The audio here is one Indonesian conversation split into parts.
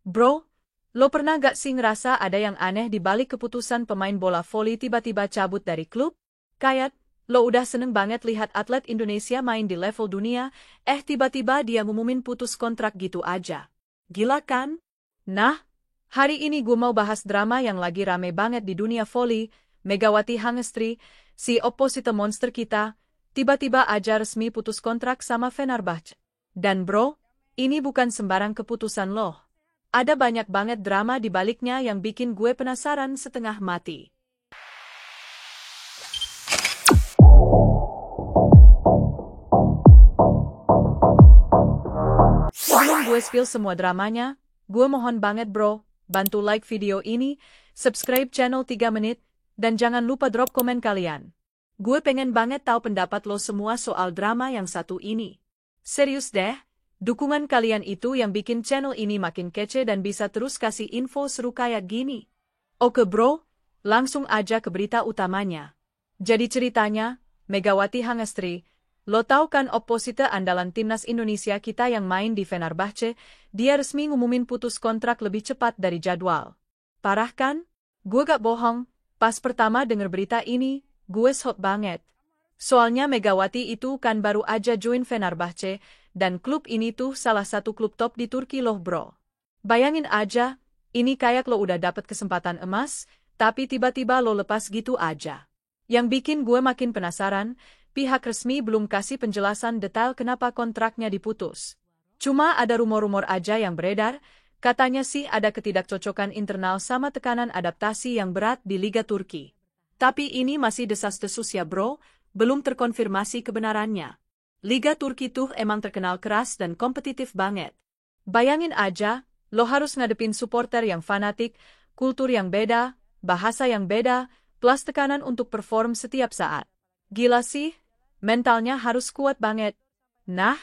Bro, lo pernah gak sih ngerasa ada yang aneh di balik keputusan pemain bola voli tiba-tiba cabut dari klub? Kayak, lo udah seneng banget lihat atlet Indonesia main di level dunia, tiba-tiba dia ngumumin putus kontrak gitu aja. Gila kan? Nah, hari ini gue mau bahas drama yang lagi rame banget di dunia voli, Megawati Hangestri, si opposite monster kita, tiba-tiba aja resmi putus kontrak sama Fenerbahce. Dan bro, ini bukan sembarang keputusan loh. Ada banyak banget drama di baliknya yang bikin gue penasaran setengah mati. Sebelum gue spill semua dramanya, gue mohon banget bro, bantu like video ini, subscribe channel 3 menit, dan jangan lupa drop komen kalian. Gue pengen banget tahu pendapat lo semua soal drama yang satu ini. Serius deh. Dukungan kalian itu yang bikin channel ini makin kece dan bisa terus kasih info seru kayak gini. Oke bro, langsung aja ke berita utamanya. Jadi ceritanya, Megawati Hangestri, lo tau kan opposite andalan timnas Indonesia kita yang main di Fenerbahce, dia resmi ngumumin putus kontrak lebih cepat dari jadwal. Parah kan? Gue gak bohong, pas pertama denger berita ini, gue shock banget. Soalnya Megawati itu kan baru aja join Fenerbahce, dan klub ini tuh salah satu klub top di Turki loh bro. Bayangin aja, ini kayak lo udah dapet kesempatan emas, tapi tiba-tiba lo lepas gitu aja. Yang bikin gue makin penasaran, pihak resmi belum kasih penjelasan detail kenapa kontraknya diputus. Cuma ada rumor-rumor aja yang beredar, katanya sih ada ketidakcocokan internal sama tekanan adaptasi yang berat di Liga Turki. Tapi ini masih desas-desus ya bro, belum terkonfirmasi kebenarannya. Liga Turki tuh emang terkenal keras dan kompetitif banget. Bayangin aja, lo harus ngadepin supporter yang fanatik, kultur yang beda, bahasa yang beda, plus tekanan untuk perform setiap saat. Gila sih, mentalnya harus kuat banget. Nah,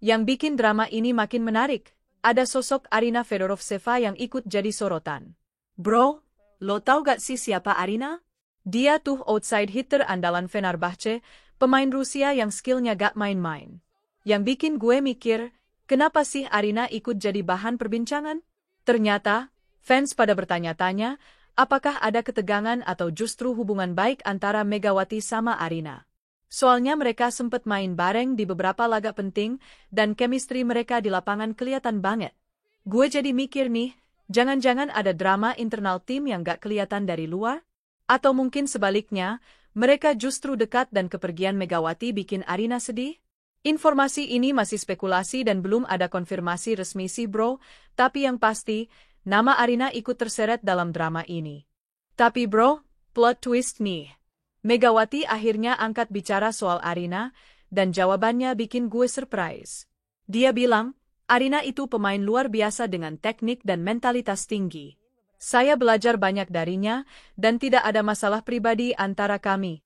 yang bikin drama ini makin menarik, ada sosok Arina Fedorovtseva yang ikut jadi sorotan. Bro, lo tau gak sih siapa Arina? Dia tuh outside hitter andalan Fenerbahce, pemain Rusia yang skillnya gak main-main. Yang bikin gue mikir, kenapa sih Arina ikut jadi bahan perbincangan? Ternyata, fans pada bertanya-tanya, apakah ada ketegangan atau justru hubungan baik antara Megawati sama Arina. Soalnya mereka sempet main bareng di beberapa laga penting, dan chemistry mereka di lapangan kelihatan banget. Gue jadi mikir nih, jangan-jangan ada drama internal tim yang gak kelihatan dari luar? Atau mungkin sebaliknya, mereka justru dekat dan kepergian Megawati bikin Arina sedih? Informasi ini masih spekulasi dan belum ada konfirmasi resmi sih bro, tapi yang pasti, nama Arina ikut terseret dalam drama ini. Tapi bro, plot twist nih. Megawati akhirnya angkat bicara soal Arina, dan jawabannya bikin gue surprise. Dia bilang, Arina itu pemain luar biasa dengan teknik dan mentalitas tinggi. Saya belajar banyak darinya, dan tidak ada masalah pribadi antara kami.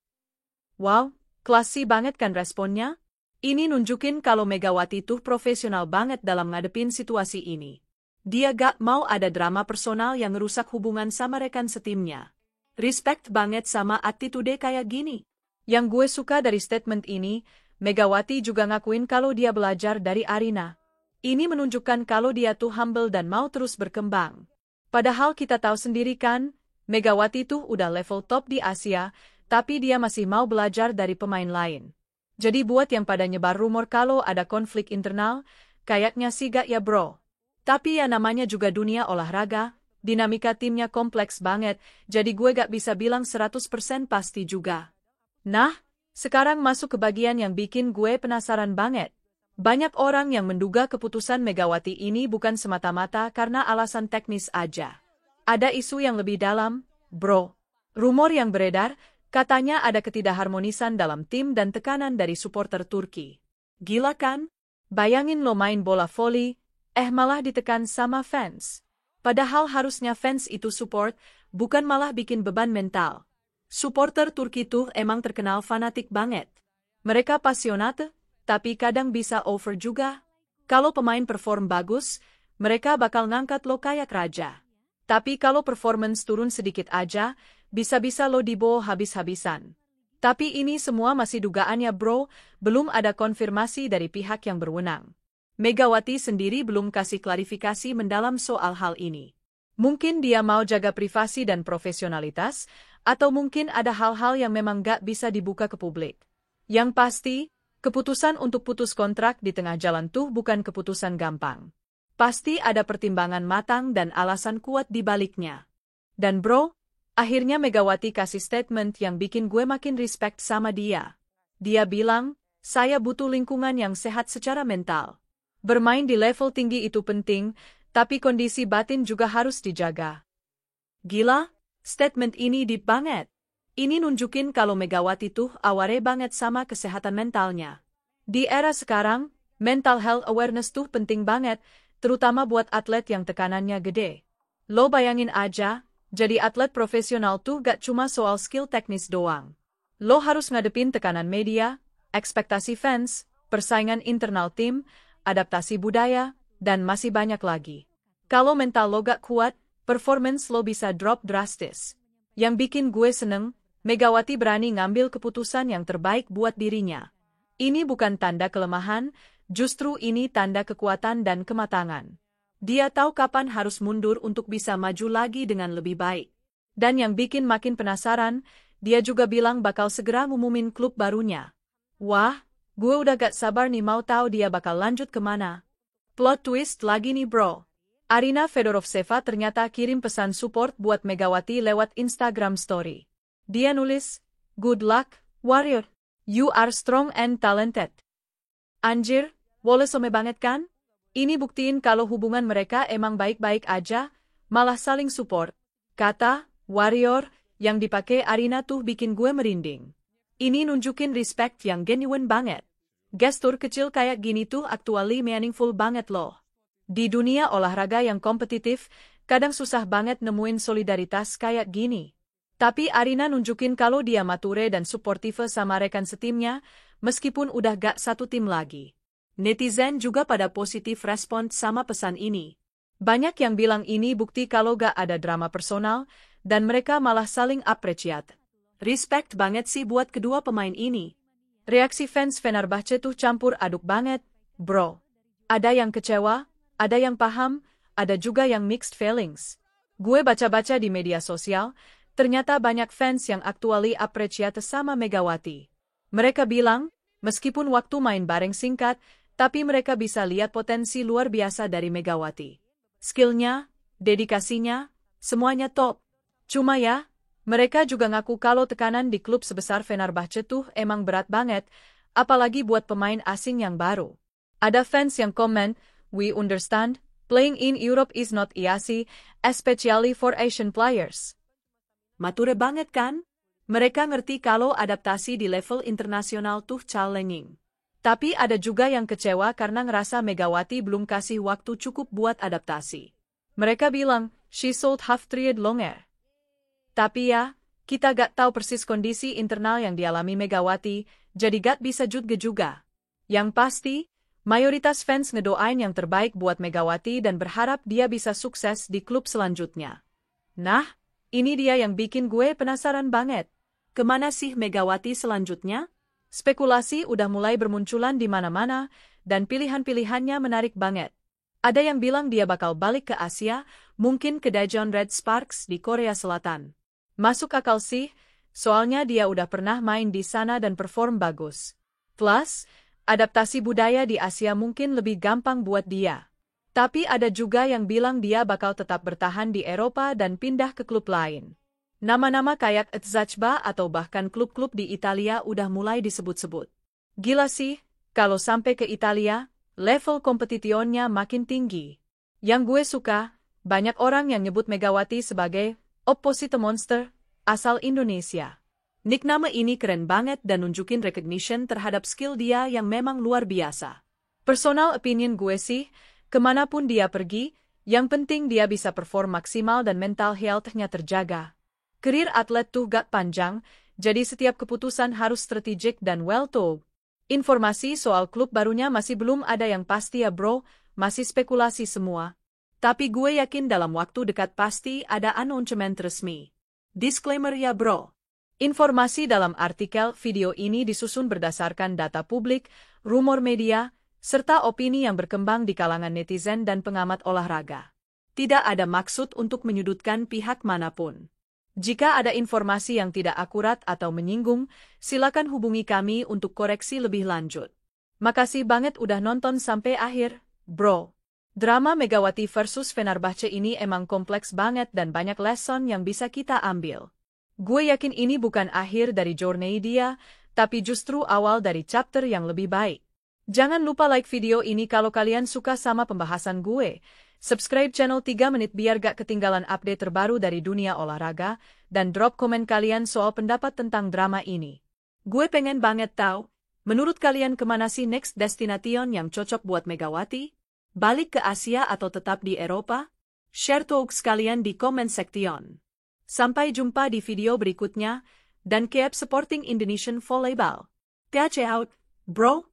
Wow, klasi banget kan responnya? Ini nunjukin kalau Megawati tuh profesional banget dalam ngadepin situasi ini. Dia gak mau ada drama personal yang ngerusak hubungan sama rekan setimnya. Respect banget sama attitude kayak gini. Yang gue suka dari statement ini, Megawati juga ngakuin kalau dia belajar dari Arina. Ini menunjukkan kalau dia tuh humble dan mau terus berkembang. Padahal kita tahu sendiri kan, Megawati tuh udah level top di Asia, tapi dia masih mau belajar dari pemain lain. Jadi buat yang pada nyebar rumor kalau ada konflik internal, kayaknya sih gak ya bro. Tapi ya namanya juga dunia olahraga, dinamika timnya kompleks banget, jadi gue gak bisa bilang 100% pasti juga. Nah, sekarang masuk ke bagian yang bikin gue penasaran banget. Banyak orang yang menduga keputusan Megawati ini bukan semata-mata karena alasan teknis aja. Ada isu yang lebih dalam, bro. Rumor yang beredar, katanya ada ketidakharmonisan dalam tim dan tekanan dari supporter Turki. Gila kan? Bayangin lo main bola voli, malah ditekan sama fans. Padahal harusnya fans itu support, bukan malah bikin beban mental. Supporter Turki tuh emang terkenal fanatik banget. Mereka pasionate, tapi kadang bisa over juga. Kalau pemain perform bagus, mereka bakal ngangkat lo kayak raja. Tapi kalau performance turun sedikit aja, bisa-bisa lo dibawa habis-habisan. Tapi ini semua masih dugaan ya bro, belum ada konfirmasi dari pihak yang berwenang. Megawati sendiri belum kasih klarifikasi mendalam soal hal ini. Mungkin dia mau jaga privasi dan profesionalitas, atau mungkin ada hal-hal yang memang gak bisa dibuka ke publik. Yang pasti, keputusan untuk putus kontrak di tengah jalan tuh bukan keputusan gampang. Pasti ada pertimbangan matang dan alasan kuat di baliknya. Dan bro, akhirnya Megawati kasih statement yang bikin gue makin respect sama dia. Dia bilang, saya butuh lingkungan yang sehat secara mental. Bermain di level tinggi itu penting, tapi kondisi batin juga harus dijaga. Gila, statement ini deep banget. Ini nunjukin kalau Megawati tuh aware banget sama kesehatan mentalnya. Di era sekarang, mental health awareness tuh penting banget, terutama buat atlet yang tekanannya gede. Lo bayangin aja, jadi atlet profesional tuh gak cuma soal skill teknis doang. Lo harus ngadepin tekanan media, ekspektasi fans, persaingan internal tim, adaptasi budaya, dan masih banyak lagi. Kalau mental lo gak kuat, performance lo bisa drop drastis. Yang bikin gue seneng, Megawati berani ngambil keputusan yang terbaik buat dirinya. Ini bukan tanda kelemahan, justru ini tanda kekuatan dan kematangan. Dia tahu kapan harus mundur untuk bisa maju lagi dengan lebih baik. Dan yang bikin makin penasaran, dia juga bilang bakal segera ngumumin klub barunya. Wah, gue udah gak sabar nih mau tahu dia bakal lanjut kemana. Plot twist lagi nih bro. Arina Fedorovtseva ternyata kirim pesan support buat Megawati lewat Instagram story. Dia nulis, "Good luck, warrior. You are strong and talented." Anjir, wolesome banget kan? Ini buktiin kalau hubungan mereka emang baik-baik aja, malah saling support. Kata, warrior, yang dipakai Arina tuh bikin gue merinding. Ini nunjukin respect yang genuine banget. Gestur kecil kayak gini tuh actually meaningful banget loh. Di dunia olahraga yang kompetitif, kadang susah banget nemuin solidaritas kayak gini. Tapi Arina nunjukin kalau dia mature dan suportive sama rekan setimnya, meskipun udah gak satu tim lagi. Netizen juga pada positif respon sama pesan ini. Banyak yang bilang ini bukti kalau gak ada drama personal, dan mereka malah saling apresiat. Respect banget sih buat kedua pemain ini. Reaksi fans Fenerbahce tuh campur aduk banget, bro. Ada yang kecewa, ada yang paham, ada juga yang mixed feelings. Gue baca-baca di media sosial, ternyata banyak fans yang actually apresiat sama Megawati. Mereka bilang, meskipun waktu main bareng singkat, tapi mereka bisa lihat potensi luar biasa dari Megawati. Skillnya, dedikasinya, semuanya top. Cuma ya, mereka juga ngaku kalau tekanan di klub sebesar Fenerbahce tuh emang berat banget, apalagi buat pemain asing yang baru. Ada fans yang komen, "We understand, playing in Europe is not easy, especially for Asian players." Mature banget kan? Mereka ngerti kalau adaptasi di level internasional tuh challenging. Tapi ada juga yang kecewa karena ngerasa Megawati belum kasih waktu cukup buat adaptasi. Mereka bilang, "She should have tried longer." Tapi ya, kita gak tahu persis kondisi internal yang dialami Megawati, jadi gak bisa judge juga. Yang pasti, mayoritas fans ngedoain yang terbaik buat Megawati dan berharap dia bisa sukses di klub selanjutnya. Nah, ini dia yang bikin gue penasaran banget. Kemana sih Megawati selanjutnya? Spekulasi udah mulai bermunculan di mana-mana, dan pilihan-pilihannya menarik banget. Ada yang bilang dia bakal balik ke Asia, mungkin ke Daejeon Red Sparks di Korea Selatan. Masuk akal sih, soalnya dia udah pernah main di sana dan perform bagus. Plus, adaptasi budaya di Asia mungkin lebih gampang buat dia. Tapi ada juga yang bilang dia bakal tetap bertahan di Eropa dan pindah ke klub lain. Nama-nama kayak Etzachba atau bahkan klub-klub di Italia udah mulai disebut-sebut. Gila sih, kalau sampai ke Italia, level kompetitionnya makin tinggi. Yang gue suka, banyak orang yang nyebut Megawati sebagai Opposite Monster, asal Indonesia. Nickname ini keren banget dan nunjukin recognition terhadap skill dia yang memang luar biasa. Personal opinion gue sih, kemanapun dia pergi, yang penting dia bisa perform maksimal dan mental health-nya terjaga. Karir atlet tuh gak panjang, jadi setiap keputusan harus strategik dan well-thought. Informasi soal klub barunya masih belum ada yang pasti ya bro, masih spekulasi semua. Tapi gue yakin dalam waktu dekat pasti ada announcement resmi. Disclaimer ya bro. Informasi dalam artikel video ini disusun berdasarkan data publik, rumor media, serta opini yang berkembang di kalangan netizen dan pengamat olahraga. Tidak ada maksud untuk menyudutkan pihak manapun. Jika ada informasi yang tidak akurat atau menyinggung, silakan hubungi kami untuk koreksi lebih lanjut. Makasih banget udah nonton sampai akhir, bro. Drama Megawati versus Fenerbahce ini emang kompleks banget dan banyak lesson yang bisa kita ambil. Gue yakin ini bukan akhir dari journey dia, tapi justru awal dari chapter yang lebih baik. Jangan lupa like video ini kalau kalian suka sama pembahasan gue. Subscribe channel 3 menit biar gak ketinggalan update terbaru dari dunia olahraga, dan drop komen kalian soal pendapat tentang drama ini. Gue pengen banget tahu, menurut kalian kemana sih next destination yang cocok buat Megawati? Balik ke Asia atau tetap di Eropa? Share thoughts kalian di comment section. Sampai jumpa di video berikutnya, dan keep supporting Indonesian volleyball. Catch out, bro!